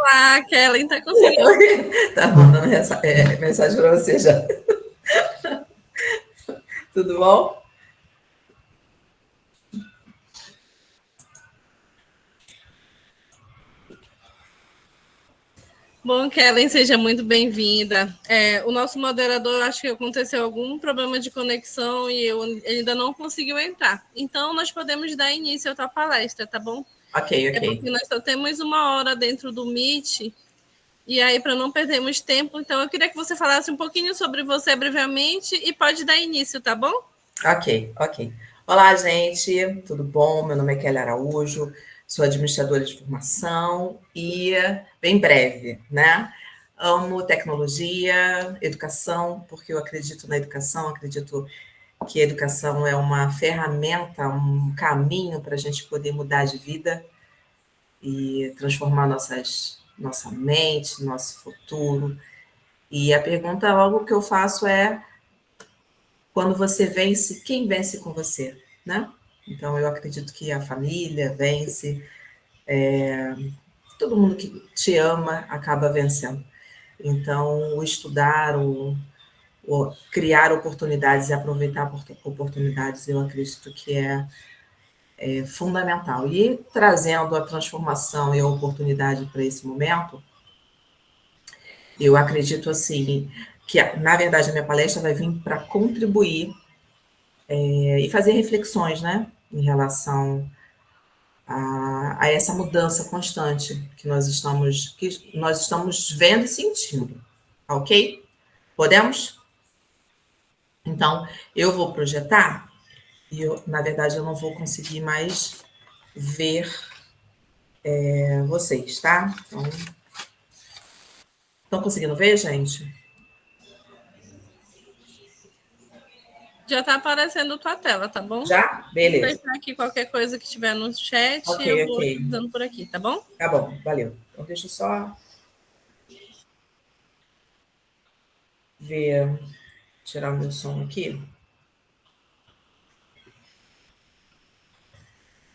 Olá, Kellen, tá conseguindo? Tá mandando mensagem para você já. Tudo bom? Bom, Kellen, seja muito bem-vinda. O nosso moderador, acho que aconteceu algum problema de conexão e ele ainda não conseguiu entrar. Então, nós podemos dar início à tua palestra, tá bom? Ok. É porque nós só temos 1 hora dentro do Meet, e aí, para não perdermos tempo, então eu queria que você falasse um pouquinho sobre você brevemente e pode dar início, tá bom? Ok. Olá, gente, tudo bom? Meu nome é Kelly Araújo, sou administradora de formação e bem breve, né? Amo tecnologia, educação, porque eu acredito na educação, acredito que a educação é uma ferramenta, um caminho para a gente poder mudar de vida e transformar nossa mente, nosso futuro. E a pergunta logo que eu faço é: quando você vence, quem vence com você, né? Então eu acredito que a família vence, todo mundo que te ama acaba vencendo. Então o estudar, o criar oportunidades e aproveitar oportunidades, eu acredito que é fundamental. E trazendo a transformação e a oportunidade para esse momento, eu acredito assim que, na verdade, a minha palestra vai vir para contribuir e fazer reflexões, né, em relação a essa mudança constante que nós estamos vendo e sentindo, ok? Podemos? Então, eu vou projetar e, na verdade, eu não vou conseguir mais ver vocês, tá? Então, estão conseguindo ver, gente? Já tá aparecendo tua tela, tá bom? Já? Vou Beleza. deixar aqui qualquer coisa que tiver no chat, Ok. eu vou utilizando por aqui, tá bom? Tá bom, valeu. Então, deixa eu só ver, tirar o meu som aqui.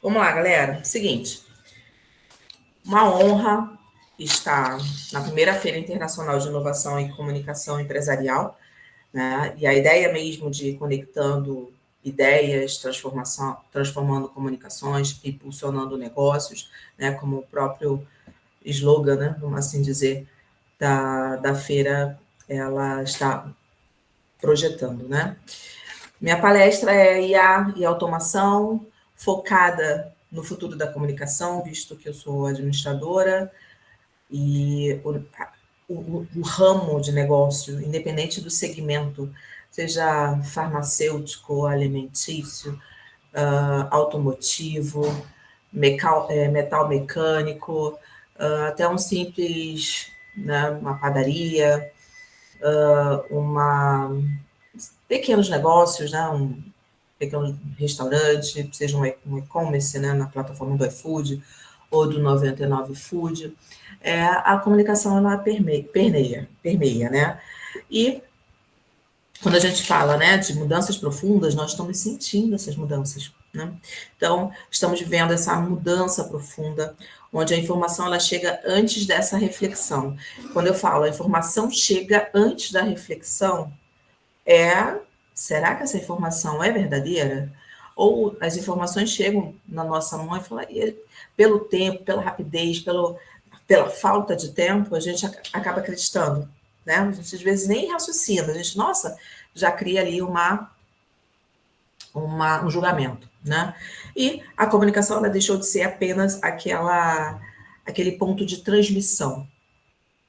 Vamos lá, galera. Seguinte, uma honra estar na primeira Feira Internacional de Inovação e Comunicação Empresarial, né? E a ideia mesmo de conectando ideias, transformando comunicações, impulsionando negócios, né? Como o próprio slogan, né? Vamos assim dizer, da feira, ela está projetando, né? Minha palestra é IA e automação, focada no futuro da comunicação, visto que eu sou administradora, e o ramo de negócio, independente do segmento, seja farmacêutico, alimentício, automotivo, metal mecânico, até um simples, né, uma padaria, uma pequenos negócios, né, um pequeno restaurante, seja um e-commerce, né, na plataforma do iFood ou do 99 Food, a comunicação ela permeia, né? E quando a gente fala, né, de mudanças profundas, nós estamos sentindo essas mudanças, né? Então, estamos vivendo essa mudança profunda, onde a informação ela chega antes dessa reflexão. Quando eu falo a informação chega antes da reflexão, será que essa informação é verdadeira? Ou as informações chegam na nossa mão e falam, pelo tempo, pela rapidez, pela falta de tempo, a gente acaba acreditando, né? A gente às vezes nem raciocina, a gente, nossa, já cria ali um julgamento, né? E a comunicação ela deixou de ser apenas aquele ponto de transmissão.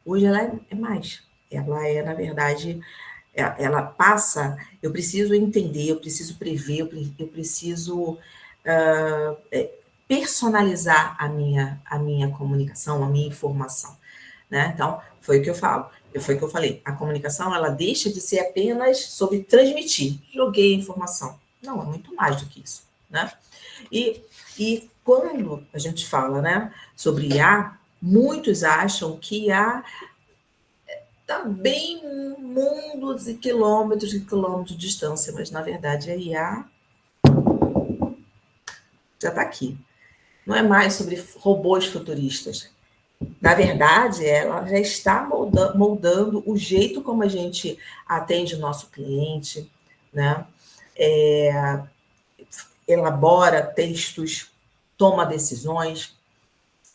Hoje ela é mais. Ela é, na verdade, ela passa, eu preciso entender, eu preciso prever, eu preciso personalizar a minha comunicação, a minha informação, né? Então, foi o que eu falo, foi o que eu falei, a comunicação, ela deixa de ser apenas sobre transmitir, joguei a informação. Não, é muito mais do que isso, né? E quando a gente fala, né, sobre IA, muitos acham que IA está bem mundos e quilômetros de distância, mas na verdade a IA já está aqui. Não é mais sobre robôs futuristas, Na verdade, ela já está moldando o jeito como a gente atende o nosso cliente, né? Elabora textos, toma decisões,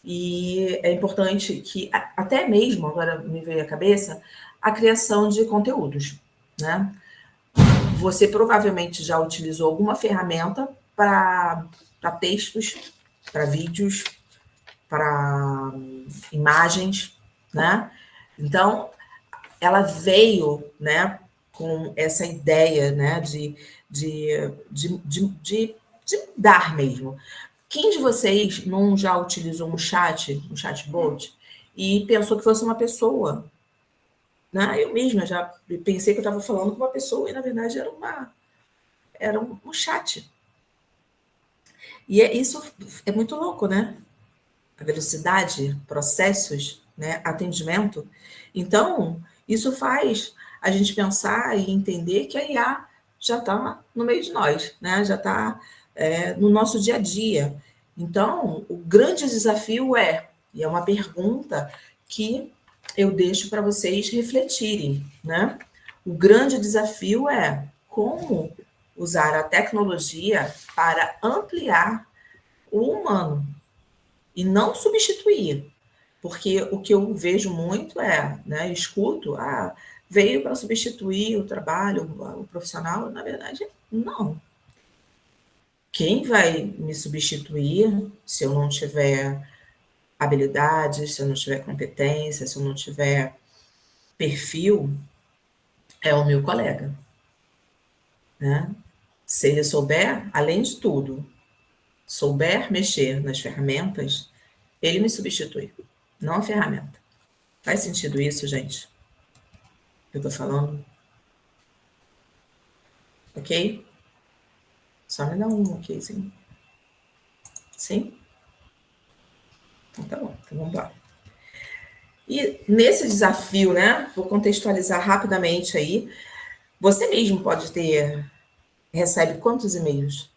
e é importante que, até mesmo, agora me veio à cabeça, a criação de conteúdos, né? Você provavelmente já utilizou alguma ferramenta para textos, para vídeos, para imagens, né? Então, ela veio, né, com essa ideia, né, de dar mesmo. Quem de vocês não já utilizou um chatbot, e pensou que fosse uma pessoa? Né? Eu mesma já pensei que eu estava falando com uma pessoa, e na verdade era um chat. E isso é muito louco, né? A velocidade, processos, né? Atendimento. Então, isso faz a gente pensar e entender que a IA já está no meio de nós, né? Já está no nosso dia a dia. Então, o grande desafio e é uma pergunta que eu deixo para vocês refletirem, né? O grande desafio é como usar a tecnologia para ampliar o humano e não substituir. Porque o que eu vejo muito né, escuto, veio para substituir o trabalho, o profissional, na verdade, não. Quem vai me substituir se eu não tiver habilidade, se eu não tiver competência, se eu não tiver perfil, é o meu colega, né? Se ele souber, além de tudo, souber mexer nas ferramentas, ele me substitui, não a ferramenta. Faz sentido isso, gente? Que eu tô falando? Ok? Só me dá um okzinho. Sim? Então tá bom, então vamos lá. E nesse desafio, né? Vou contextualizar rapidamente aí. Você mesmo recebe quantos e-mails?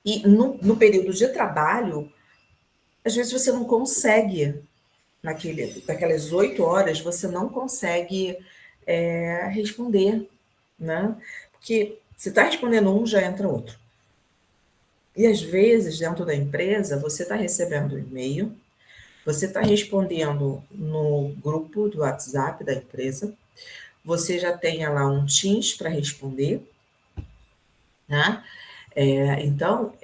E no período de trabalho, às vezes você não consegue, naquelas 8 horas, você não consegue responder, né? Porque você está respondendo um, já entra outro. E às vezes, dentro da empresa, você está recebendo um e-mail, você está respondendo no grupo do WhatsApp da empresa, você já tem lá um Teams para responder, né? Então,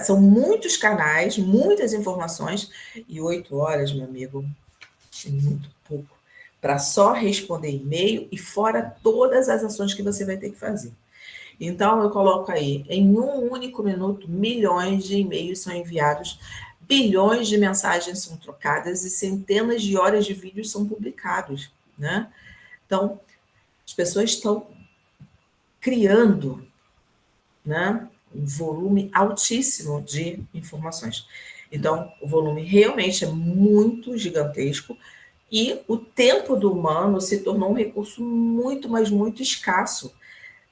são muitos canais, muitas informações, e 8 horas, meu amigo, é muito pouco, para só responder e-mail e fora todas as ações que você vai ter que fazer. Então, eu coloco aí, em um único minuto, milhões de e-mails são enviados, bilhões de mensagens são trocadas e centenas de horas de vídeos são publicados, né? Então, as pessoas estão criando, né, um volume altíssimo de informações. Então, o volume realmente é muito gigantesco e o tempo do humano se tornou um recurso muito, mas muito escasso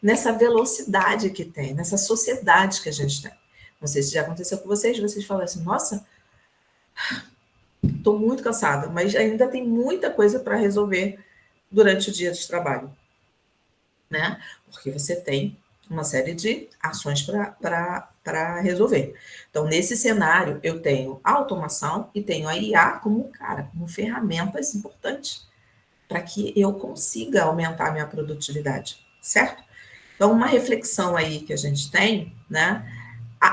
nessa velocidade que tem, nessa sociedade que a gente tem. Não sei se já aconteceu com vocês falam assim, nossa, estou muito cansada, mas ainda tem muita coisa para resolver durante o dia de trabalho, né? Porque você tem uma série de ações para resolver. Então, nesse cenário, eu tenho a automação e tenho a IA como ferramentas importantes para que eu consiga aumentar a minha produtividade, certo? Então, uma reflexão aí que a gente tem, né?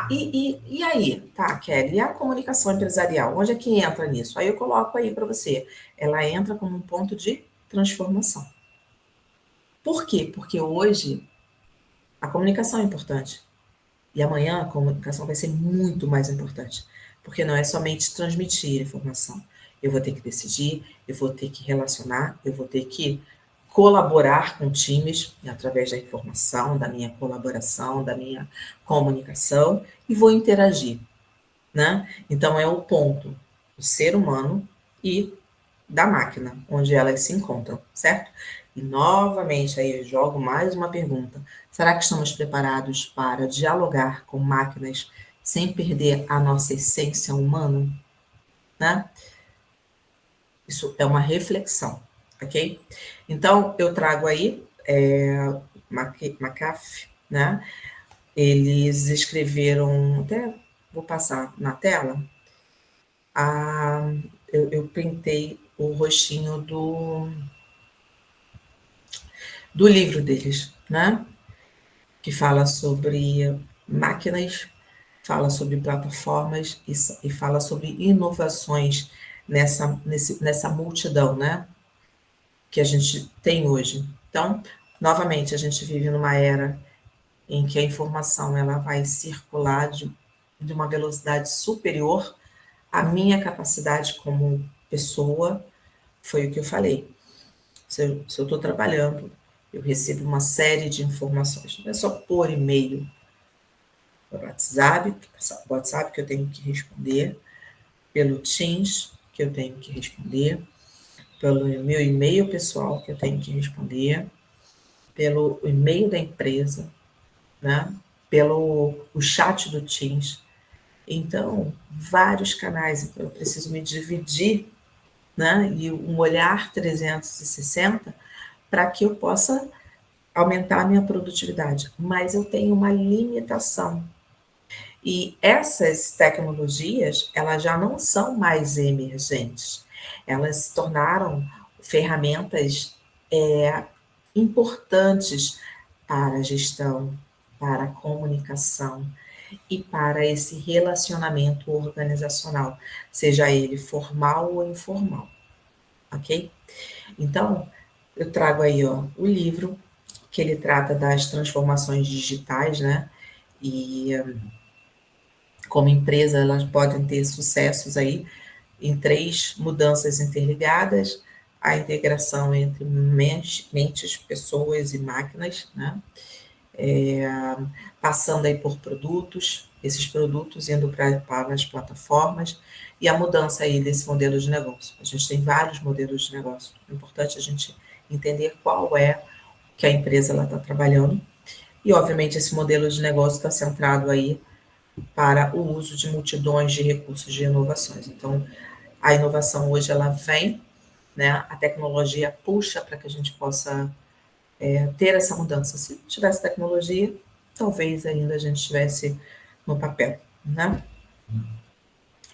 E aí, tá, Kelly, e a comunicação empresarial? Onde é que entra nisso? Aí eu coloco aí para você. Ela entra como um ponto de transformação. Por quê? Porque hoje a comunicação é importante. E amanhã a comunicação vai ser muito mais importante. Porque não é somente transmitir informação. Eu vou ter que decidir, eu vou ter que relacionar, eu vou ter que colaborar com times através da informação, da minha colaboração, da minha comunicação e vou interagir, né? Então é o ponto do ser humano e da máquina, onde elas se encontram, certo? E novamente aí eu jogo mais uma pergunta. Será que estamos preparados para dialogar com máquinas sem perder a nossa essência humana? né? Isso é uma reflexão, ok? Então, eu trago aí McAfee, né? Eles escreveram, até vou passar na tela, eu printei o rostinho do livro deles, né? Que fala sobre máquinas, fala sobre plataformas e fala sobre inovações nessa multidão, né? Que a gente tem hoje. Então, novamente, a gente vive numa era em que a informação ela vai circular de uma velocidade superior à minha capacidade como pessoa. Foi o que eu falei. Se eu estou trabalhando, eu recebo uma série de informações. Não é só por e-mail, por WhatsApp que eu tenho que responder, pelo Teams que eu tenho que responder, pelo meu e-mail pessoal que eu tenho que responder, pelo e-mail da empresa, né? Pelo o chat do Teams. Então, vários canais. Então, eu preciso me dividir, né? E um olhar 360 para que eu possa aumentar a minha produtividade. Mas eu tenho uma limitação. E essas tecnologias, elas já não são mais emergentes. Elas se tornaram ferramentas importantes para a gestão, para a comunicação e para esse relacionamento organizacional, seja ele formal ou informal, ok? Então, eu trago aí, ó, o livro que ele trata das transformações digitais, né? E como empresa, elas podem ter sucessos aí em 3 mudanças interligadas: a integração entre mentes, pessoas e máquinas, né? Passando aí por produtos, esses produtos indo para as plataformas, e a mudança aí desse modelo de negócio. A gente tem vários modelos de negócio. É importante a gente entender qual é que a empresa está trabalhando. E, obviamente, esse modelo de negócio está centrado aí para o uso de multidões de recursos de inovações. Então, a inovação hoje ela vem, né? A tecnologia puxa para que a gente possa ter essa mudança. Se tivesse tecnologia, talvez ainda a gente estivesse no papel, né?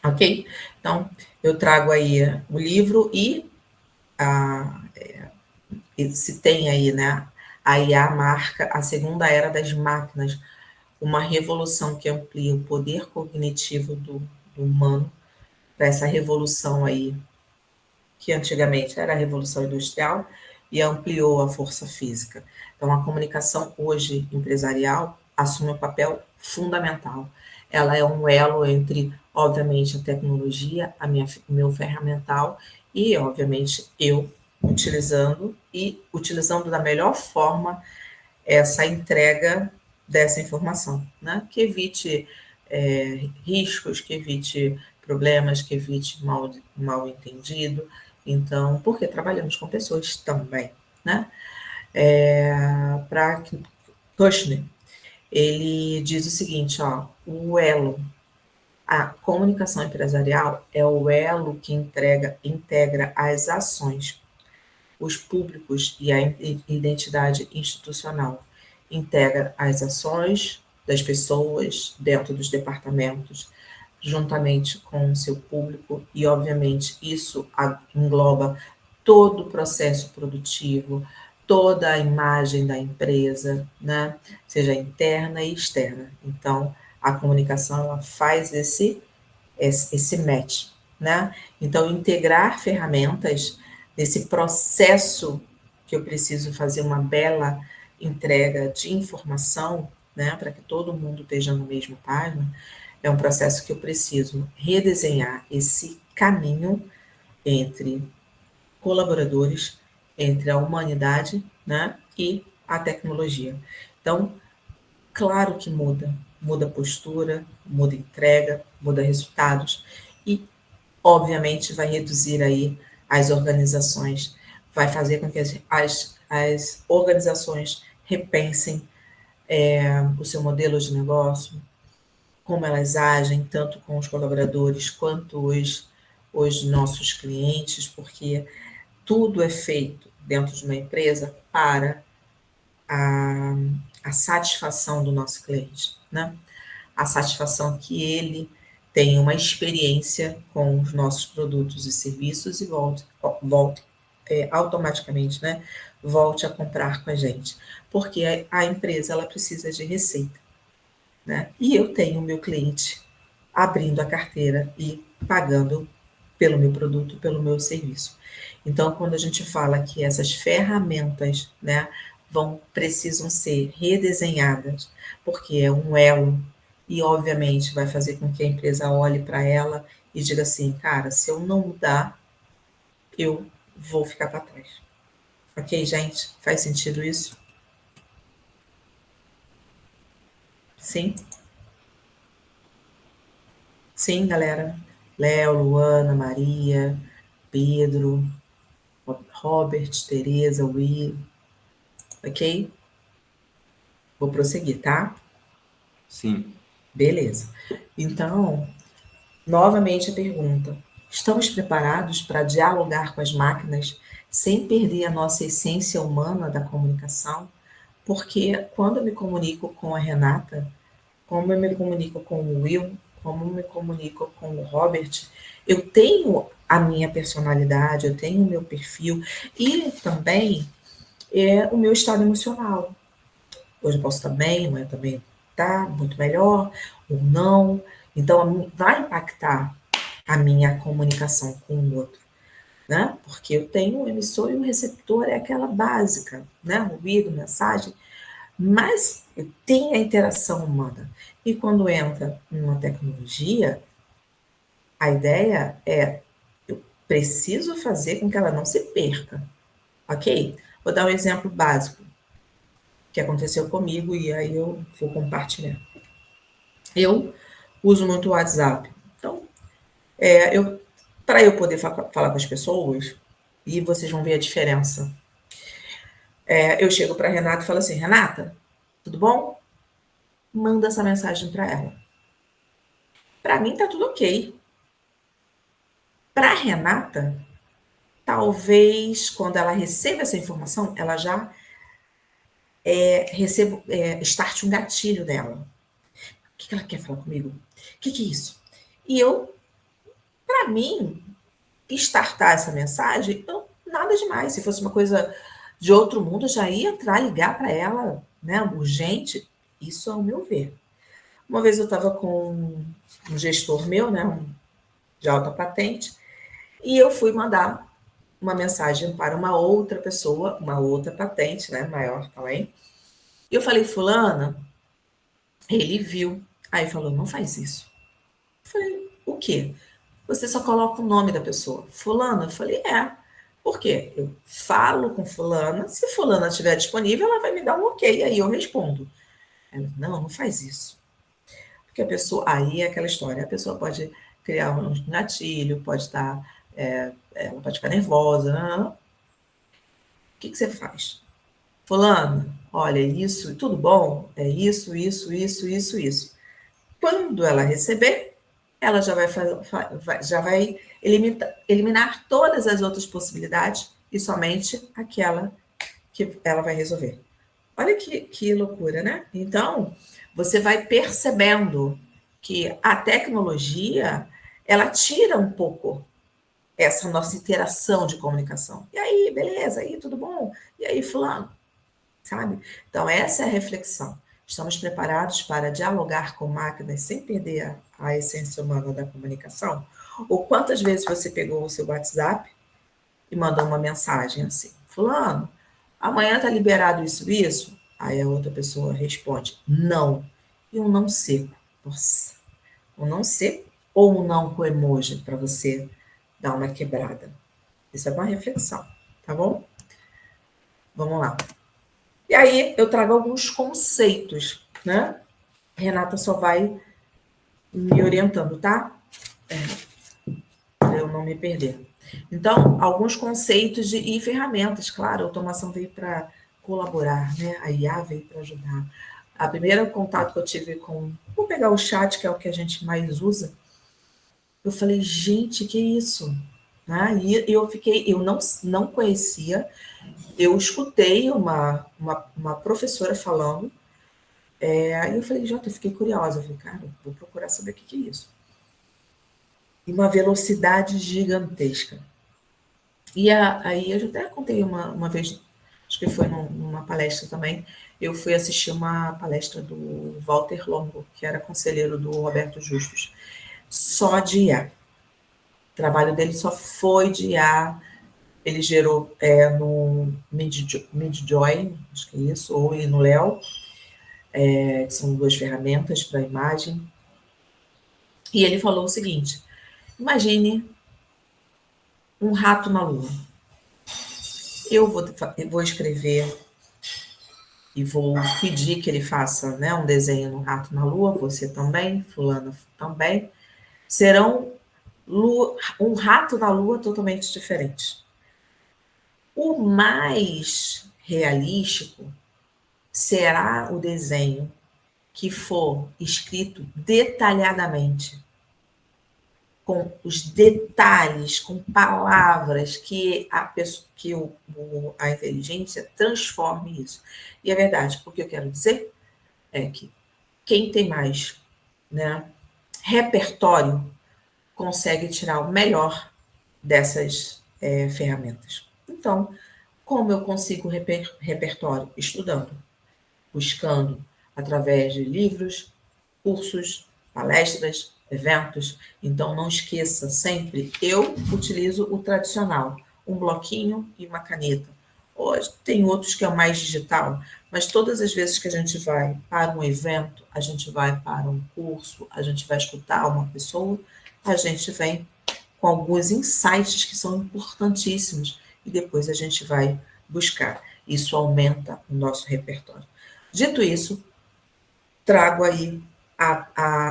Ok? Então, eu trago aí o livro e se tem aí, né? A IA marca a segunda era das máquinas, uma revolução que amplia o poder cognitivo do humano para essa revolução aí, que antigamente era a Revolução Industrial, e ampliou a força física. Então, a comunicação hoje empresarial assume um papel fundamental. Ela é um elo entre, obviamente, a tecnologia, o meu ferramental, e, obviamente, eu utilizando da melhor forma essa entrega dessa informação, né? Que evite riscos, que evite problemas, que evite mal entendido. Então, porque trabalhamos com pessoas também, né? Para Kushner, ele diz o seguinte, ó, a comunicação empresarial é o elo que integra as ações, os públicos e a identidade institucional. Integra as ações das pessoas dentro dos departamentos, juntamente com o seu público, e, obviamente, isso engloba todo o processo produtivo, toda a imagem da empresa, né? Seja interna e externa. Então, a comunicação ela faz esse match, né? Então, integrar ferramentas nesse processo que eu preciso fazer uma bela entrega de informação, né, para que todo mundo esteja no mesmo página, é um processo que eu preciso redesenhar esse caminho entre colaboradores, entre a humanidade, né, e a tecnologia. Então, claro que muda postura, muda entrega, muda resultados e, obviamente, vai reduzir aí as organizações, vai fazer com que as organizações repensem o seu modelo de negócio, como elas agem, tanto com os colaboradores quanto os nossos clientes, porque tudo é feito dentro de uma empresa para a satisfação do nosso cliente, né? A satisfação que ele tenha uma experiência com os nossos produtos e serviços e volte automaticamente, né? Volte a comprar com a gente. Porque a empresa, ela precisa de receita, né? E eu tenho o meu cliente abrindo a carteira e pagando pelo meu produto, pelo meu serviço. Então, quando a gente fala que essas ferramentas, né, precisam ser redesenhadas, porque é um elo e, obviamente, vai fazer com que a empresa olhe para ela e diga assim, cara, se eu não mudar, eu vou ficar para trás. Ok, gente? Faz sentido isso? Sim? Sim, galera. Léo, Luana, Maria, Pedro, Robert, Tereza, Will, ok? Vou prosseguir, tá? Sim. Beleza. Então, novamente a pergunta: estamos preparados para dialogar com as máquinas sem perder a nossa essência humana da comunicação? Porque quando eu me comunico com a Renata, como eu me comunico com o Will, como eu me comunico com o Robert, eu tenho a minha personalidade, eu tenho o meu perfil e também o meu estado emocional. Hoje eu posso estar bem, amanhã também tá muito melhor, ou não. Então, vai impactar a minha comunicação com o outro, né? Porque eu tenho o emissor e o receptor, é aquela básica, né? Ruído, mensagem, mas tem a interação humana. E quando entra numa tecnologia, a ideia é, eu preciso fazer com que ela não se perca, ok? Vou dar um exemplo básico que aconteceu comigo e aí eu vou compartilhar. Eu uso muito o WhatsApp. Então, para eu poder falar com as pessoas, e vocês vão ver a diferença. Eu chego para Renata e falo assim, Renata, tudo bom? Manda essa mensagem para ela. Para mim tá tudo ok. Para Renata, talvez quando ela receba essa informação, ela já starte um gatilho dela. O que ela quer falar comigo? O que é isso? E eu, para mim, startar essa mensagem, então, nada demais. Se fosse uma coisa de outro mundo, eu já ia entrar, ligar para ela, né, urgente. Isso ao meu ver. Uma vez eu estava com um gestor meu, né, de alta patente, e eu fui mandar uma mensagem para uma outra pessoa, uma outra patente, né, maior também. E eu falei, fulana, ele viu. Aí falou, não faz isso. Eu falei, o quê? Você só coloca o nome da pessoa. Fulana? Eu falei, Por quê? Eu falo com fulana, se fulana estiver disponível, ela vai me dar um ok, aí eu respondo. Ela, não faz isso. Porque a pessoa, aí é aquela história, a pessoa pode criar um gatilho, pode estar, ela pode ficar nervosa. Não. O que você faz? Fulano, olha, isso, tudo bom? É isso, isso, isso, isso, isso. Quando ela receber, ela já vai eliminar todas as outras possibilidades e somente aquela que ela vai resolver. Olha que loucura, né? Então, você vai percebendo que a tecnologia, ela tira um pouco essa nossa interação de comunicação. E aí, beleza? E aí, tudo bom? E aí, fulano? Sabe? Então, essa é a reflexão. Estamos preparados para dialogar com máquinas sem perder a essência humana da comunicação? Ou quantas vezes você pegou o seu WhatsApp e mandou uma mensagem assim, fulano, amanhã tá liberado isso, isso? Aí a outra pessoa responde, não. E um não seco. Nossa, um não seco ou um não com emoji para você dar uma quebrada. Isso é uma reflexão, tá bom? Vamos lá. E aí eu trago alguns conceitos, né? Renata só vai me orientando, tá? Para eu não me perder. Então, alguns conceitos e ferramentas, claro, a automação veio para colaborar, né? A IA veio para ajudar. A primeira contato que eu tive com... Vou pegar o chat, que é o que a gente mais usa. Eu falei, gente, que isso? Né? E eu não conhecia, eu escutei uma professora falando, aí eu falei, Jota, eu fiquei curiosa, eu falei, cara, vou procurar saber o que é isso. E uma velocidade gigantesca. E aí eu já até contei uma vez, acho que foi numa palestra também, eu fui assistir uma palestra do Walter Longo, que era conselheiro do Roberto Justus, só de IA. O trabalho dele só foi de IA. Ele gerou no Midjourney, acho que é isso, ou no Léo, que são duas ferramentas para imagem. E ele falou o seguinte: imagine um rato na lua. Eu vou escrever e vou pedir que ele faça, né, um desenho no rato na lua, você também, fulano também. Serão um rato na lua totalmente diferente. O mais realístico será o desenho que for escrito detalhadamente, com os detalhes, com palavras que a inteligência transforme isso. E é verdade, o que eu quero dizer é que quem tem mais, né, repertório consegue tirar o melhor dessas ferramentas. Então, como eu consigo repertório? Estudando, buscando através de livros, cursos, palestras, eventos. Então, não esqueça sempre, eu utilizo o tradicional, um bloquinho e uma caneta. Hoje tem outros que é mais digital, mas todas as vezes que a gente vai para um evento, a gente vai para um curso, a gente vai escutar uma pessoa, a gente vem com alguns insights que são importantíssimos e depois a gente vai buscar. Isso aumenta o nosso repertório. Dito isso, trago aí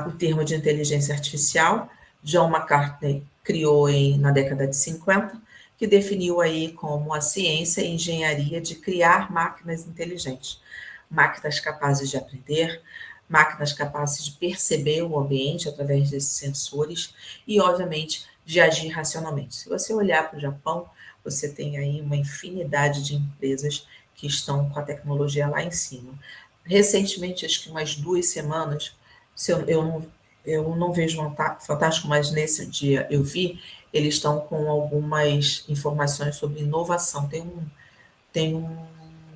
o termo de inteligência artificial. John McCartney criou na década de 50, que definiu aí como a ciência e engenharia de criar máquinas inteligentes. Máquinas capazes de aprender, máquinas capazes de perceber o ambiente através desses sensores e, obviamente, de agir racionalmente. Se você olhar para o Japão, você tem aí uma infinidade de empresas que estão com a tecnologia lá em cima. Recentemente, acho que umas 2 semanas, se eu não vejo um Fantástico, mas nesse dia eu vi, eles estão com algumas informações sobre inovação. Tem um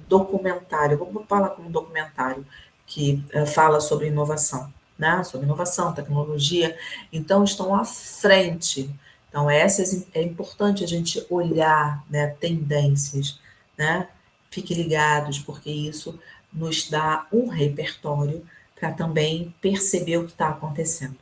documentário, vou falar como documentário, que fala sobre inovação, né? Sobre inovação, tecnologia. Então, estão à frente. Então, é importante a gente olhar, né, tendências, né? Fique ligados, porque isso nos dá um repertório para também perceber o que está acontecendo.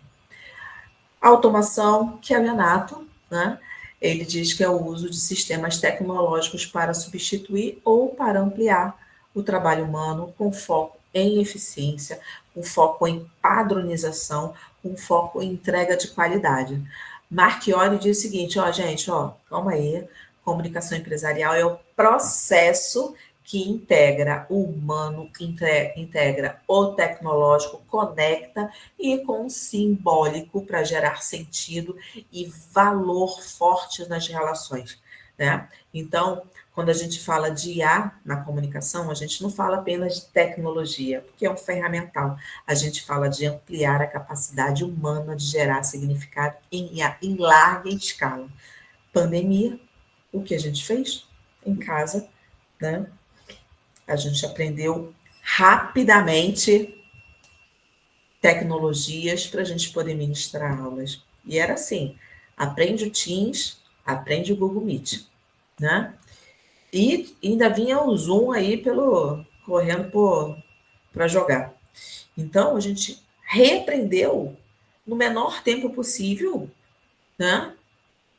A automação, que é Leonardo, né? Ele diz que é o uso de sistemas tecnológicos para substituir ou para ampliar o trabalho humano com foco em eficiência, com foco em padronização, com foco em entrega de qualidade. Marchiori diz o seguinte, gente, calma aí, comunicação empresarial é o processo que integra o humano, integra o tecnológico, conecta e com o simbólico para gerar sentido e valor forte nas relações, né? Então, quando a gente fala de IA na comunicação, a gente não fala apenas de tecnologia, porque é um ferramental. A gente fala de ampliar a capacidade humana de gerar significado em larga escala. Pandemia, o que a gente fez? Em casa, né? A gente aprendeu rapidamente tecnologias para a gente poder ministrar aulas. E era assim, aprende o Teams, aprende o Google Meet, né? E ainda vinha o Zoom aí correndo para jogar. Então, a gente reaprendeu no menor tempo possível, né?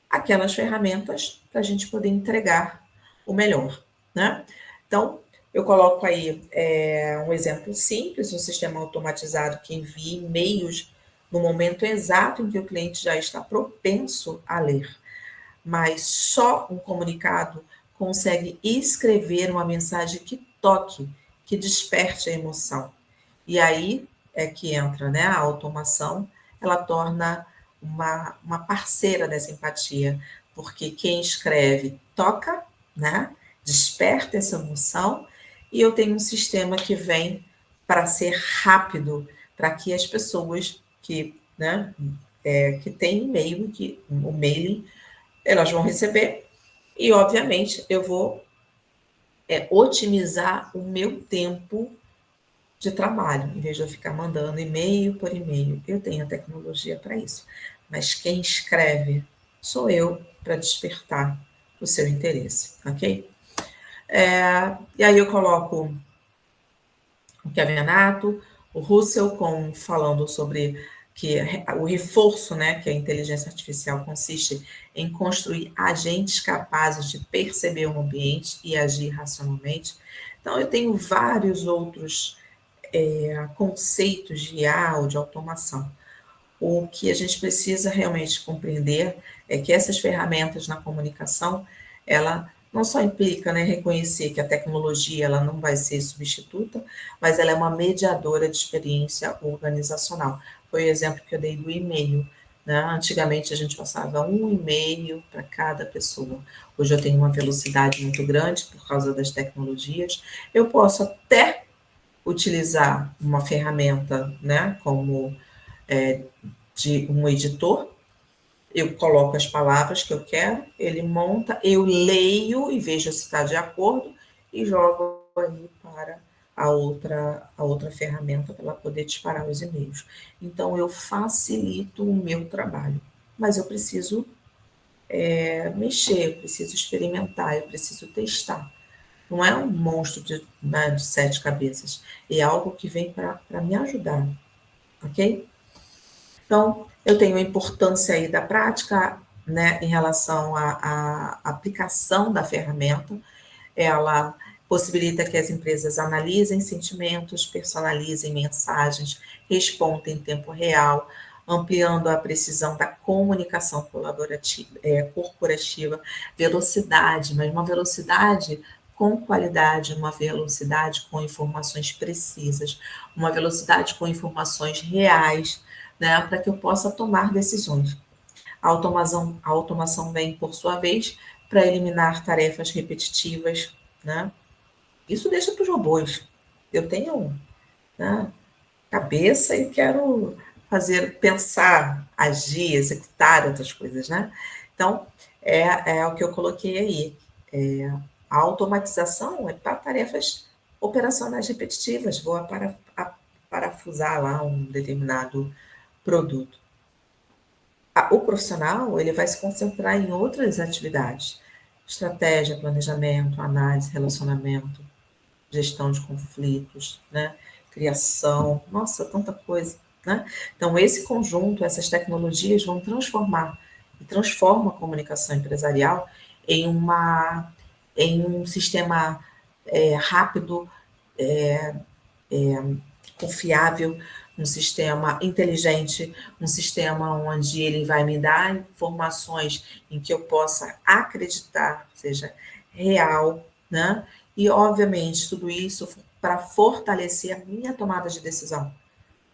Aquelas ferramentas para a gente poder entregar o melhor, né? Então, eu coloco aí um exemplo simples, um sistema automatizado que envia e-mails no momento exato em que o cliente já está propenso a ler. Mas só um comunicado consegue escrever uma mensagem que toque, que desperte a emoção. E aí é que entra, né, a automação, ela torna uma parceira dessa empatia, porque quem escreve toca, né? Desperta essa emoção, e eu tenho um sistema que vem para ser rápido, para que as pessoas que, né, que têm e-mail, que o mailing, elas vão receber, e obviamente eu vou otimizar o meu tempo de trabalho, em vez de eu ficar mandando e-mail por e-mail. Eu tenho a tecnologia para isso, mas quem escreve sou eu, para despertar o seu interesse, ok? E aí eu coloco o Kevin Anato, o Russell falando sobre que o reforço, né, que a inteligência artificial consiste em construir agentes capazes de perceber o ambiente e agir racionalmente. Então, eu tenho vários outros conceitos de IA ou de automação. O que a gente precisa realmente compreender é que essas ferramentas na comunicação, ela não só implica, né, reconhecer que a tecnologia ela não vai ser substituta, mas ela é uma mediadora de experiência organizacional. Foi o exemplo que eu dei do e-mail. Né? Antigamente a gente passava um e-mail para cada pessoa. Hoje eu tenho uma velocidade muito grande por causa das tecnologias. Eu posso até utilizar uma ferramenta, né, como de um editor, eu coloco as palavras que eu quero, ele monta, eu leio e vejo se está de acordo e jogo aí para a outra ferramenta para ela poder disparar os e-mails. Então, eu facilito o meu trabalho, mas eu preciso mexer, eu preciso experimentar, eu preciso testar. Não é um monstro né, de 7 cabeças, é algo que vem para me ajudar, ok? Então, eu tenho a importância aí da prática, né, em relação à aplicação da ferramenta. Ela possibilita que as empresas analisem sentimentos, personalizem mensagens, respondam em tempo real, ampliando a precisão da comunicação colaborativa, corporativa, velocidade, mas uma velocidade com qualidade, uma velocidade com informações precisas, uma velocidade com informações reais, né, para que eu possa tomar decisões. A automação vem, por sua vez, para eliminar tarefas repetitivas, né? Isso deixa para os robôs. Eu tenho, né, cabeça e quero pensar, agir, executar outras coisas, né? Então, é o que eu coloquei aí. A automatização é para tarefas operacionais repetitivas. Vou parafusar lá um determinado produto. O profissional, ele vai se concentrar em outras atividades. Estratégia, planejamento, análise, relacionamento, gestão de conflitos, né? Criação, nossa, tanta coisa, né? Então, esse conjunto, essas tecnologias vão transformar e transforma a comunicação empresarial em um sistema rápido, confiável, um sistema inteligente, um sistema onde ele vai me dar informações em que eu possa acreditar, seja real, né? E, obviamente, tudo isso para fortalecer a minha tomada de decisão,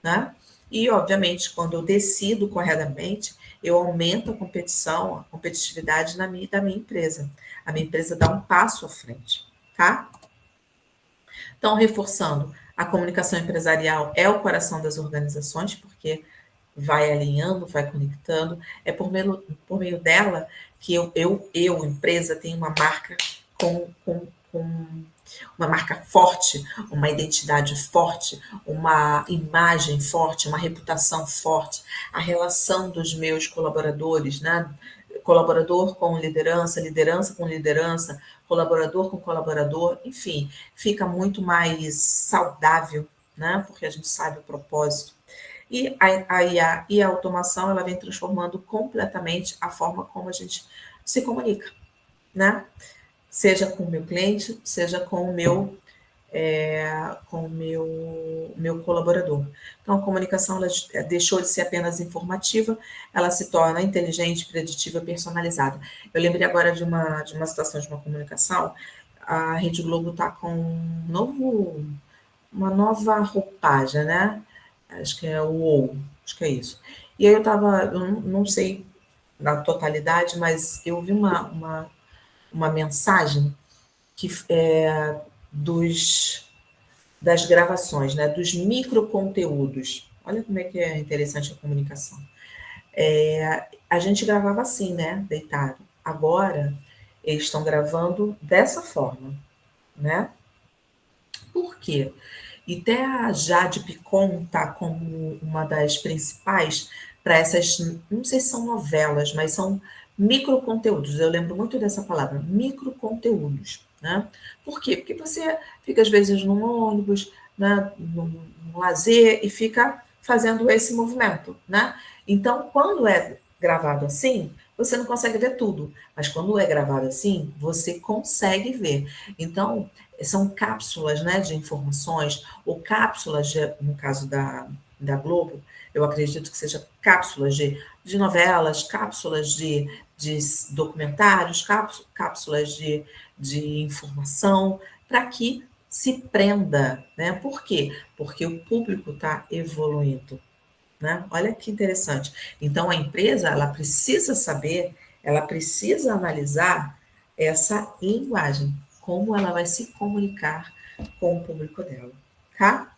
né? E, obviamente, quando eu decido corretamente, eu aumento a competitividade da minha empresa. A minha empresa dá um passo à frente, tá? Então, reforçando, a comunicação empresarial é o coração das organizações, porque vai alinhando, vai conectando. É por meio dela que empresa, tenho uma marca com uma marca forte, uma identidade forte, uma imagem forte, uma reputação forte, a relação dos meus colaboradores, né? Colaborador com liderança, liderança com liderança, colaborador com colaborador, enfim, fica muito mais saudável, né? Porque a gente sabe o propósito. E a IA e a automação, ela vem transformando completamente a forma como a gente se comunica, né? Seja com o meu cliente, seja com o meu meu colaborador. Então, a comunicação ela deixou de ser apenas informativa, ela se torna inteligente, preditiva, personalizada. Eu lembrei agora de uma situação de uma comunicação, a Rede Globo está com uma nova roupagem, né? Acho que é o UOL, acho que é isso. E aí eu não sei na totalidade, mas eu vi uma mensagem que das gravações, né, dos microconteúdos. Olha como é que é interessante a comunicação. A gente gravava assim, né, deitado. Agora, eles estão gravando dessa forma, né? Por quê? E até a Jade Picon está como uma das principais para essas, não sei se são novelas, mas são microconteúdos. Eu lembro muito dessa palavra, microconteúdos, né? Por quê? Porque você fica, às vezes, num ônibus, né, num lazer, e fica fazendo esse movimento, né? Então, quando é gravado assim, você não consegue ver tudo, mas quando é gravado assim, você consegue ver. Então, são cápsulas, né, de informações, ou cápsulas, no caso da Globo, eu acredito que seja cápsulas de novelas, cápsulas de documentários, cápsulas de informação, para que se prenda, né? Por quê? Porque o público está evoluindo, né? Olha que interessante. Então, a empresa, ela precisa saber, ela precisa analisar essa linguagem, como ela vai se comunicar com o público dela, tá?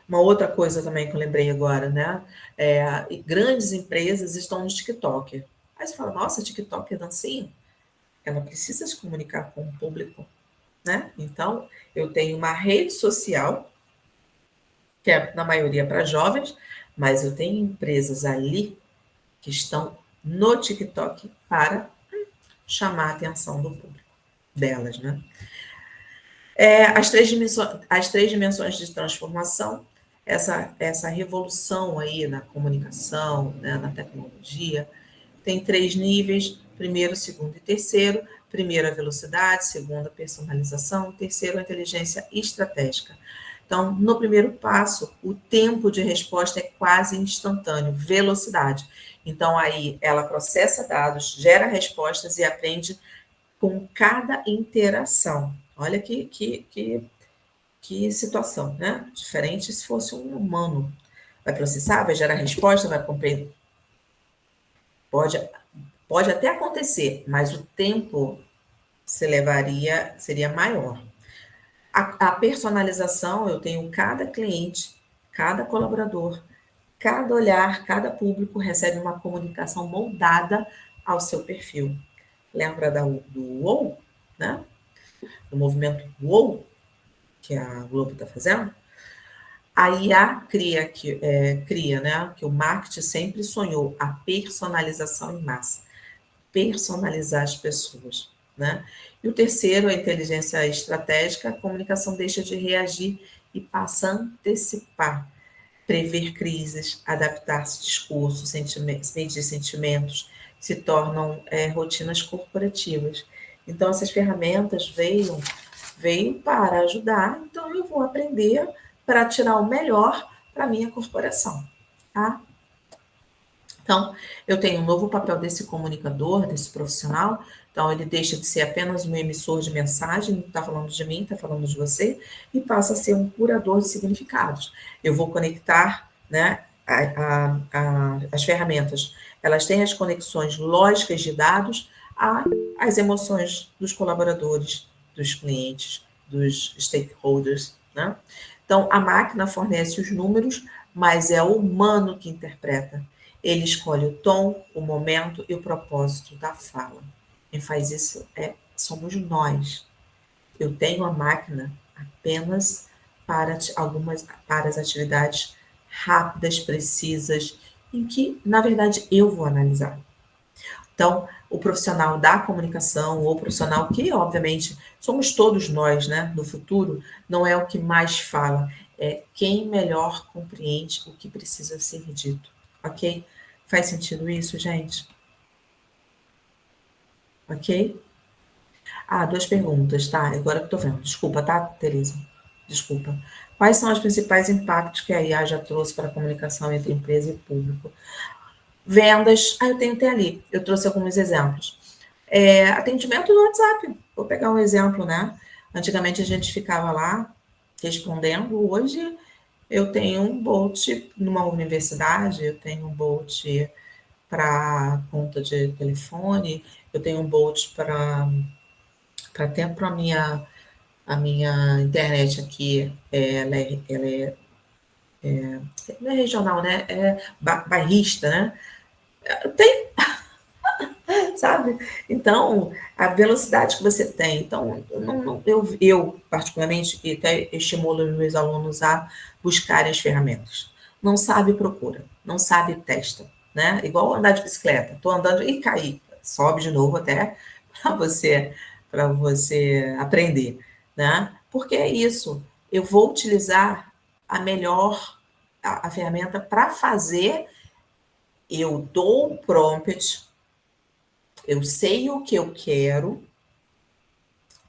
Uma outra coisa também que eu lembrei agora, né? Grandes empresas estão no TikTok. Aí você fala, nossa, TikTok é dancinha? Ela precisa se comunicar com o público, né? Então, eu tenho uma rede social que é na maioria para jovens, mas eu tenho empresas ali que estão no TikTok para chamar a atenção do público delas, né? As três dimensões de transformação, essa revolução aí na comunicação, né, na tecnologia, tem 3 níveis: primeiro, segundo e terceiro. Primeiro, a velocidade; segundo, a personalização; terceiro, a inteligência estratégica. Então, no primeiro passo, o tempo de resposta é quase instantâneo, velocidade. Então, aí ela processa dados, gera respostas e aprende com cada interação. Olha que situação, né? Diferente se fosse um humano. Vai processar, vai gerar resposta, vai compreender. Pode até acontecer, mas o tempo seria maior. A personalização, eu tenho cada cliente, cada colaborador, cada olhar, cada público recebe uma comunicação moldada ao seu perfil. Lembra do UOL, né? Do movimento UOL, que a Globo está fazendo? A IA cria, né? Que o marketing sempre sonhou, a personalização em massa. Personalizar as pessoas, né? E o terceiro, a inteligência estratégica, a comunicação deixa de reagir e passa a antecipar, prever crises, adaptar-se a discursos, medir sentimentos, se tornam rotinas corporativas. Então, essas ferramentas veio para ajudar, então eu vou aprender para tirar o melhor para a minha corporação, tá? Então, eu tenho um novo papel desse comunicador, desse profissional. Então, ele deixa de ser apenas um emissor de mensagem, não está falando de mim, está falando de você, e passa a ser um curador de significados. Eu vou conectar, né, as ferramentas. Elas têm as conexões lógicas de dados às emoções dos colaboradores, dos clientes, dos stakeholders, né? Então, a máquina fornece os números, mas é o humano que interpreta. Ele escolhe o tom, o momento e o propósito da fala. Quem faz isso somos nós. Eu tenho a máquina apenas para as atividades rápidas, precisas, em que, na verdade, eu vou analisar. Então, o profissional da comunicação, ou o profissional que, obviamente, somos todos nós, né, no futuro, não é o que mais fala, é quem melhor compreende o que precisa ser dito, ok? Faz sentido isso, gente? Ok? 2 perguntas, tá? Agora que eu tô vendo. Desculpa, tá, Tereza? Desculpa. Quais são os principais impactos que a IA já trouxe para a comunicação entre empresa e público? Vendas, eu tenho até ali, eu trouxe alguns exemplos. Atendimento no WhatsApp, vou pegar um exemplo, né? Antigamente a gente ficava lá respondendo, hoje Eu tenho um Bolt numa universidade, eu tenho um Bolt para conta de telefone, eu tenho um Bolt para até para a minha internet aqui, não é regional, né? É bairrista, né? Tem, sabe? Então, a velocidade que você tem. Então, eu particularmente, até estimulo meus alunos a buscarem as ferramentas. Não sabe, procura. Não sabe, testa. Né? Igual andar de bicicleta. Estou andando e caí. Sobe de novo até para você aprender. Né? Porque é isso. Eu vou utilizar a melhor a ferramenta para fazer. Eu dou o prompt, eu sei o que eu quero,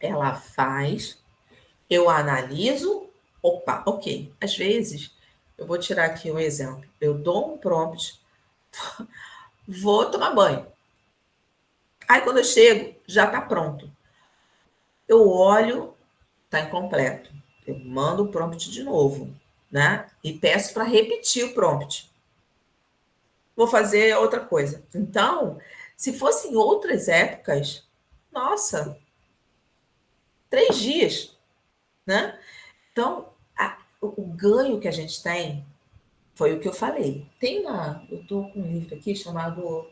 ela faz, eu analiso, opa, ok. Às vezes, eu vou tirar aqui um exemplo. Eu dou um prompt, vou tomar banho. Aí, quando eu chego, já está pronto. Eu olho, está incompleto. Eu mando o prompt de novo, né? E peço para repetir o prompt. Vou fazer outra coisa. Então, se fossem outras épocas, nossa, 3 dias, né? Então, o ganho que a gente tem foi o que eu falei. Eu estou com um livro aqui chamado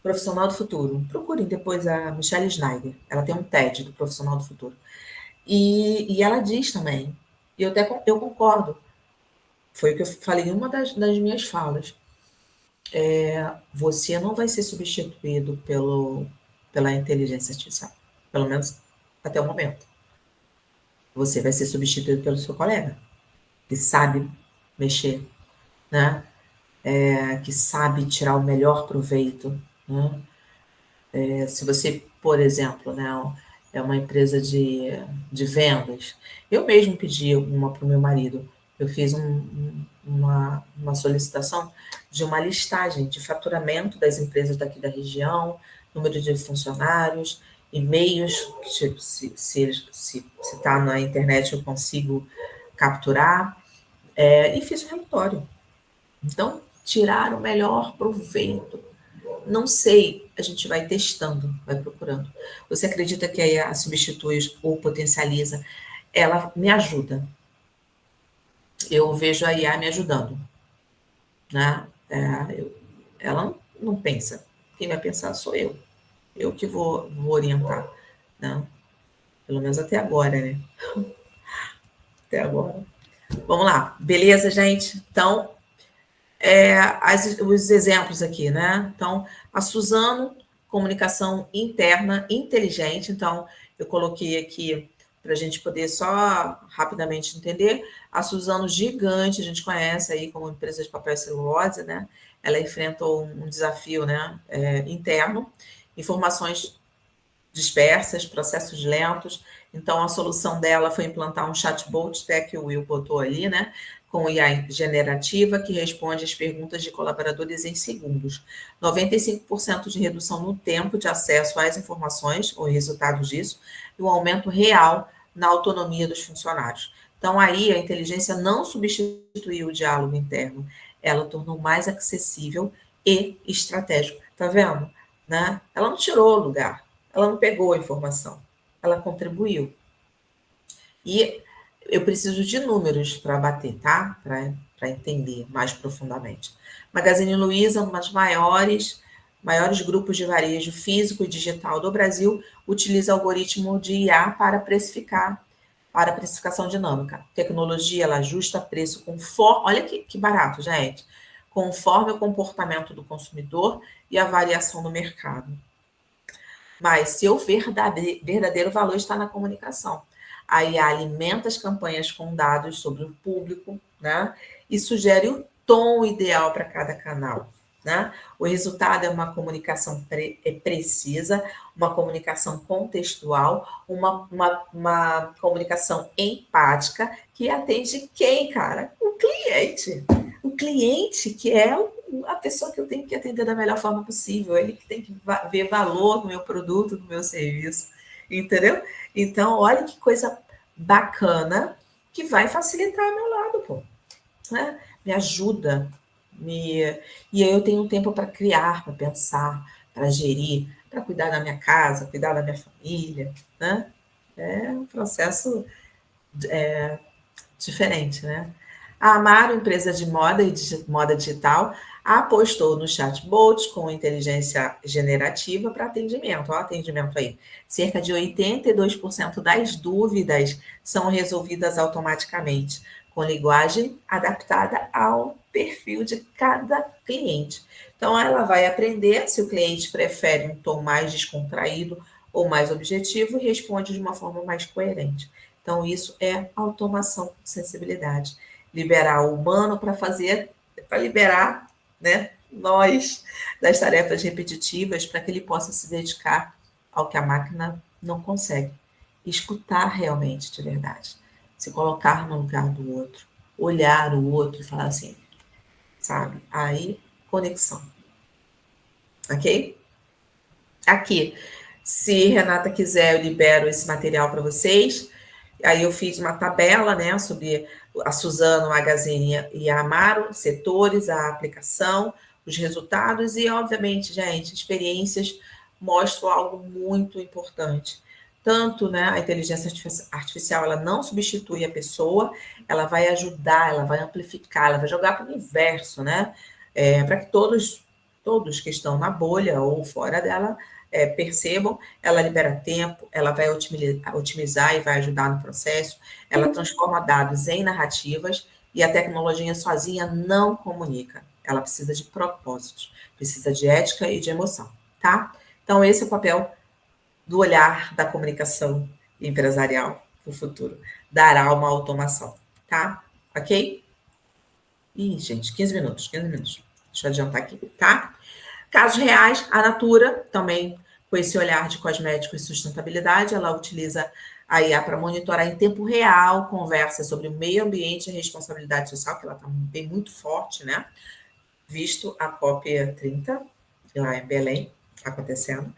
Profissional do Futuro. Procurem depois a Michelle Schneider. Ela tem um TED do Profissional do Futuro. E ela diz também, e eu concordo, foi o que eu falei em uma das minhas falas. Você não vai ser substituído pela inteligência artificial, pelo menos até o momento. Você vai ser substituído pelo seu colega, que sabe mexer, né? Que sabe tirar o melhor proveito, né? Se você, por exemplo, né, é uma empresa de vendas, eu mesmo pedi uma para o meu marido. Eu fiz uma solicitação de uma listagem de faturamento das empresas daqui da região, número de funcionários, e-mails, se está na internet eu consigo capturar, e fiz o relatório. Então, tirar o melhor proveito. Não sei, a gente vai testando, vai procurando. Você acredita que a IA substitui ou potencializa? Ela me ajuda. Eu vejo a IA me ajudando, né? Ela não pensa. Quem vai pensar sou eu. Eu que vou orientar, né? Pelo menos até agora, né? Até agora. Vamos lá. Beleza, gente? Então, os exemplos aqui, né? Então, a Suzano, comunicação interna inteligente. Então, eu coloquei aqui para a gente poder só rapidamente entender. A Suzano, gigante, a gente conhece aí como empresa de papel e celulose, né? Ela enfrentou um desafio, né, interno, informações dispersas, processos lentos. Então, a solução dela foi implantar um chatbot, até que o Will botou ali, né? Com IA generativa, que responde às perguntas de colaboradores em segundos. 95% de redução no tempo de acesso às informações, ou resultados disso, e um aumento real na autonomia dos funcionários. Então, aí, a inteligência não substituiu o diálogo interno, ela tornou mais acessível e estratégico. Tá vendo? Né? Ela não tirou o lugar, ela não pegou a informação, ela contribuiu. E eu preciso de números para bater, tá? Para entender mais profundamente. Magazine Luiza, um dos maiores grupos de varejo físico e digital do Brasil, utiliza algoritmo de IA para precificação dinâmica. Tecnologia, ela ajusta preço conforme... Olha que barato, gente. Conforme o comportamento do consumidor e a variação do mercado. Mas seu verdadeiro valor está na comunicação. A IA alimenta as campanhas com dados sobre o público, né? E sugere o tom ideal para cada canal, né? O resultado é uma comunicação precisa, uma comunicação contextual, uma comunicação empática que atende quem, cara? O cliente. O cliente que é a pessoa que eu tenho que atender da melhor forma possível, ele que tem que ver valor no meu produto, no meu serviço, entendeu? Então, olha que coisa bacana que vai facilitar ao meu lado, pô. né, me ajuda, e aí eu tenho tempo para criar, para pensar, para gerir, para cuidar da minha casa, cuidar da minha família, né? É um processo diferente, né? A Amaro, empresa de moda e moda digital, apostou no chatbot com inteligência generativa para atendimento. Olha o atendimento aí. Cerca de 82% das dúvidas são resolvidas automaticamente, com linguagem adaptada ao perfil de cada cliente. Então, ela vai aprender se o cliente prefere um tom mais descontraído ou mais objetivo e responde de uma forma mais coerente. Então, isso é automação com sensibilidade. Liberar o humano para liberar, né, nós das tarefas repetitivas, para que ele possa se dedicar ao que a máquina não consegue. Escutar realmente, de verdade. Se colocar no lugar do outro. Olhar o outro e falar assim, sabe? Aí, conexão. Ok? Aqui, se Renata quiser, eu libero esse material para vocês. Aí eu fiz uma tabela, né, sobre a Suzano, a Magazine e a Amaro, setores, a aplicação, os resultados e, obviamente, gente, experiências mostram algo muito importante. Tanto, né, a inteligência artificial, ela não substitui a pessoa, ela vai ajudar, ela vai amplificar, ela vai jogar para o universo, né, para que todos que estão na bolha ou fora dela percebam, ela libera tempo, ela vai otimizar e vai ajudar no processo, ela transforma dados em narrativas e a tecnologia sozinha não comunica. Ela precisa de propósitos, precisa de ética e de emoção, tá? Então, esse é o papel do olhar da comunicação empresarial para o futuro. Dar alma à automação, tá? Ok? Ih, gente, 15 minutos, 15 minutos. Deixa eu adiantar aqui, tá? Casos reais, a Natura, também com esse olhar de cosmético e sustentabilidade, ela utiliza a IA para monitorar em tempo real conversas sobre o meio ambiente e responsabilidade social, que ela está bem muito forte, né? Visto a COP30, lá em Belém, acontecendo.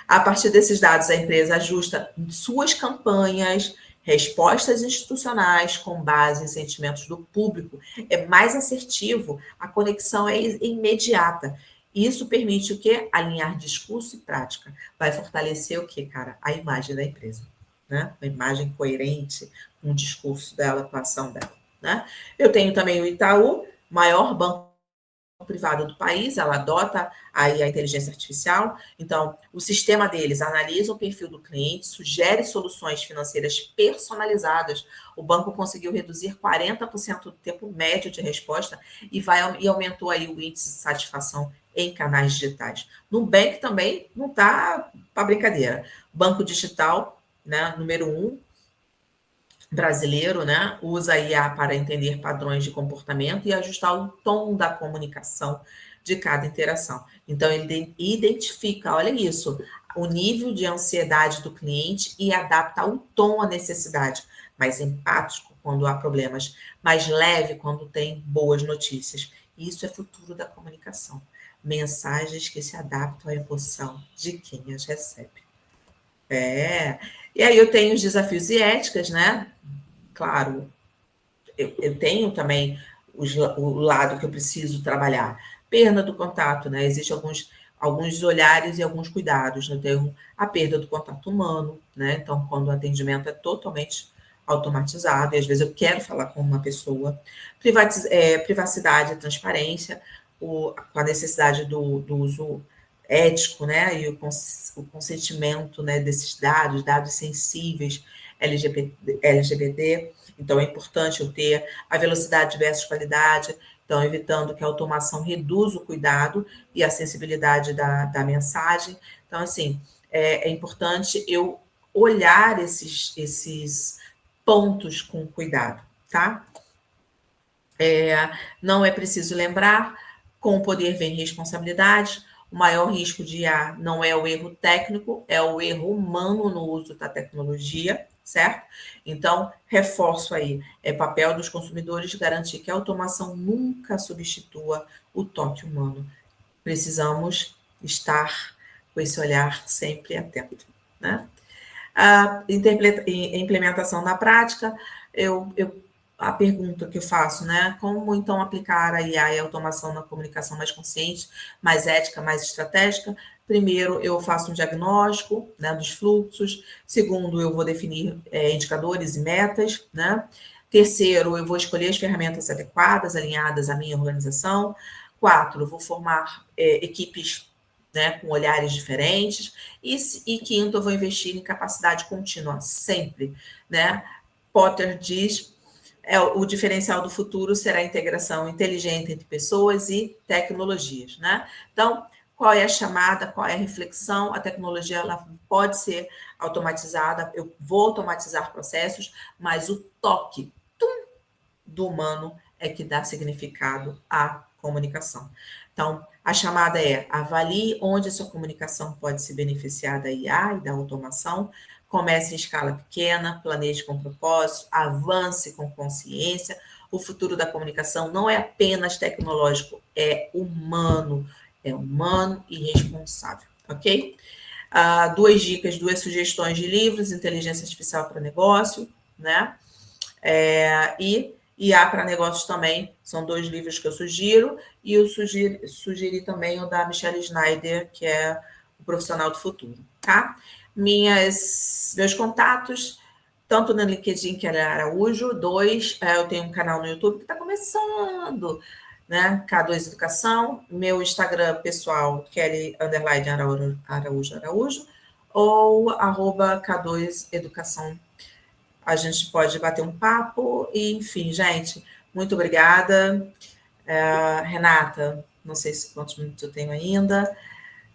A partir desses dados, a empresa ajusta suas campanhas, respostas institucionais com base em sentimentos do público. É mais assertivo, a conexão é imediata. Isso permite o quê? Alinhar discurso e prática. Vai fortalecer o quê, cara? A imagem da empresa, né? Uma imagem coerente com o discurso dela, com a ação dela, né? Eu tenho também o Itaú, maior banco privada do país, ela adota aí a inteligência artificial. Então, o sistema deles analisa o perfil do cliente, sugere soluções financeiras personalizadas. O banco conseguiu reduzir 40% do tempo médio de resposta e aumentou aí o índice de satisfação em canais digitais. Nubank também não está para brincadeira. Banco digital, né, número 1, brasileiro, né, usa a IA para entender padrões de comportamento e ajustar o tom da comunicação de cada interação. Então, ele identifica, olha isso, o nível de ansiedade do cliente e adapta o tom à necessidade. Mais empático quando há problemas, mais leve quando tem boas notícias. Isso é futuro da comunicação. Mensagens que se adaptam à emoção de quem as recebe. E aí eu tenho os desafios e éticas, né? Claro, eu tenho também o lado que eu preciso trabalhar. Perda do contato, né? Existem alguns olhares e alguns cuidados. Eu tenho a perda do contato humano, né? Então, quando o atendimento é totalmente automatizado, e às vezes eu quero falar com uma pessoa. Privacidade e transparência, com a necessidade do uso ético, né? E o consentimento, né, desses dados sensíveis, LGBT. Então, é importante eu ter a velocidade versus qualidade, então, evitando que a automação reduza o cuidado e a sensibilidade da mensagem. Então, assim, é importante eu olhar esses pontos com cuidado, tá? Não é preciso lembrar, com o poder vem responsabilidade. O maior risco de IA não é o erro técnico, é o erro humano no uso da tecnologia, certo? Então, reforço aí, é papel dos consumidores garantir que a automação nunca substitua o toque humano. Precisamos estar com esse olhar sempre atento, né? A implementação na prática, eu a pergunta que eu faço, né? Como então aplicar a IA e a automação na comunicação mais consciente, mais ética, mais estratégica? Primeiro, eu faço um diagnóstico, né, dos fluxos. Segundo, eu vou definir indicadores e metas, né? Terceiro, eu vou escolher as ferramentas adequadas, alinhadas à minha organização. 4, eu vou formar equipes, né, com olhares diferentes. E quinto, eu vou investir em capacidade contínua, sempre, né? Potter diz, o diferencial do futuro será a integração inteligente entre pessoas e tecnologias, né? Então, qual é a chamada, qual é a reflexão? A tecnologia ela pode ser automatizada, eu vou automatizar processos, mas o toque do humano é que dá significado à comunicação. Então, a chamada é: avalie onde a sua comunicação pode se beneficiar da IA e da automação. Comece em escala pequena, planeje com propósito, avance com consciência. O futuro da comunicação não é apenas tecnológico, é humano e responsável, ok? 2 dicas, 2 sugestões de livros: Inteligência Artificial para Negócio, né? E IA para Negócios também, são 2 livros que eu sugiro, e eu sugeri também o da Michelle Schneider, que é o Profissional do Futuro, tá? Meus contatos, tanto no LinkedIn, que é Araújo, 2, eu tenho um canal no YouTube que está começando, né? K2 Educação, meu Instagram pessoal, Kelly_Araújo, ou @K2 Educação. A gente pode bater um papo e, enfim, gente, muito obrigada. Renata, não sei quantos minutos eu tenho ainda.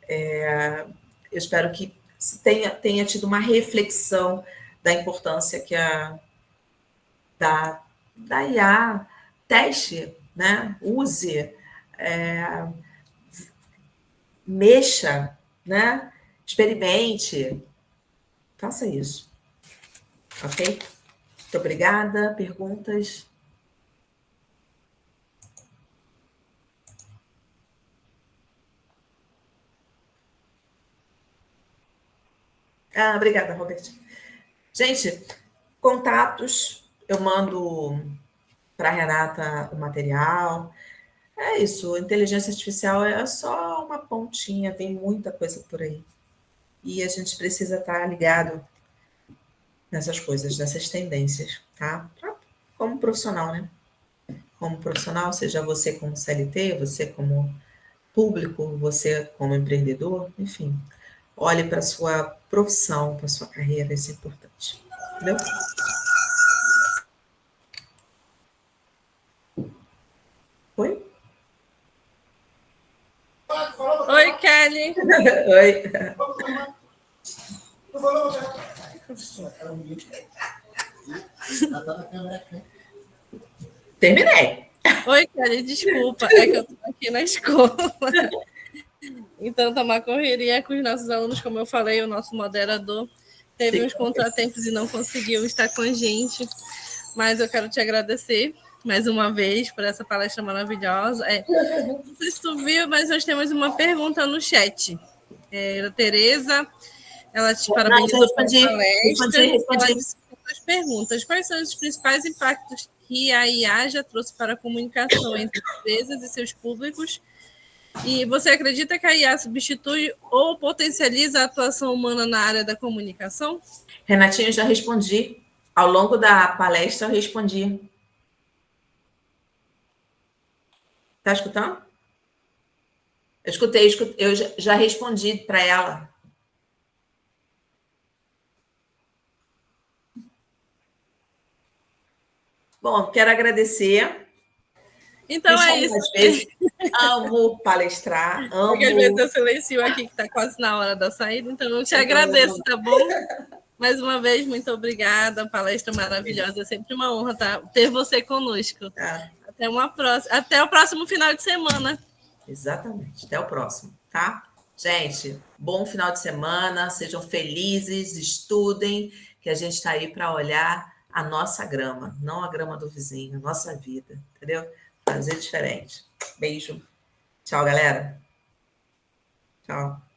Eu espero que tenha tido uma reflexão da importância que da IA. Teste, né? Use, mexa, né? Experimente, faça isso, ok? Muito obrigada. Perguntas? Obrigada, Roberto. Gente, contatos, eu mando para a Renata o material. É isso, inteligência artificial é só uma pontinha, tem muita coisa por aí. E a gente precisa estar ligado nessas coisas, nessas tendências, tá? Como profissional, né? Como profissional, seja você como CLT, você como público, você como empreendedor, enfim. Olhe para a sua profissão, para a sua carreira, isso é importante. Entendeu? Oi? Oi, Kelly. Oi. Terminei. Oi, Kelly, desculpa, é que eu tô aqui na escola. Então, tá uma correria com os nossos alunos, como eu falei, o nosso moderador teve uns contratempos e não conseguiu estar com a gente. Mas eu quero te agradecer mais uma vez por essa palestra maravilhosa. Não sei se tu viu, mas nós temos uma pergunta no chat. A Tereza, ela te parabenizou pela palestra. Ela disse duas perguntas. Quais são os principais impactos que a IA já trouxe para a comunicação entre empresas e seus públicos? E você acredita que a IA substitui ou potencializa a atuação humana na área da comunicação? Renatinho, já respondi. Ao longo da palestra, eu respondi. Tá escutando? Eu escutei, eu já respondi para ela. Bom, quero agradecer. Então é isso. Às vezes, amo palestrar, amo. Porque às vezes eu silencio aqui, que está quase na hora da saída, então eu te agradeço, tá bom? Mais uma vez, muito obrigada, palestra maravilhosa. É sempre uma honra ter você conosco. Até o próximo final de semana. Exatamente. Até o próximo, tá? Gente, bom final de semana, sejam felizes, estudem, que a gente está aí para olhar a nossa grama, não a grama do vizinho, a nossa vida, entendeu? Fazer diferente. Beijo. Tchau, galera. Tchau.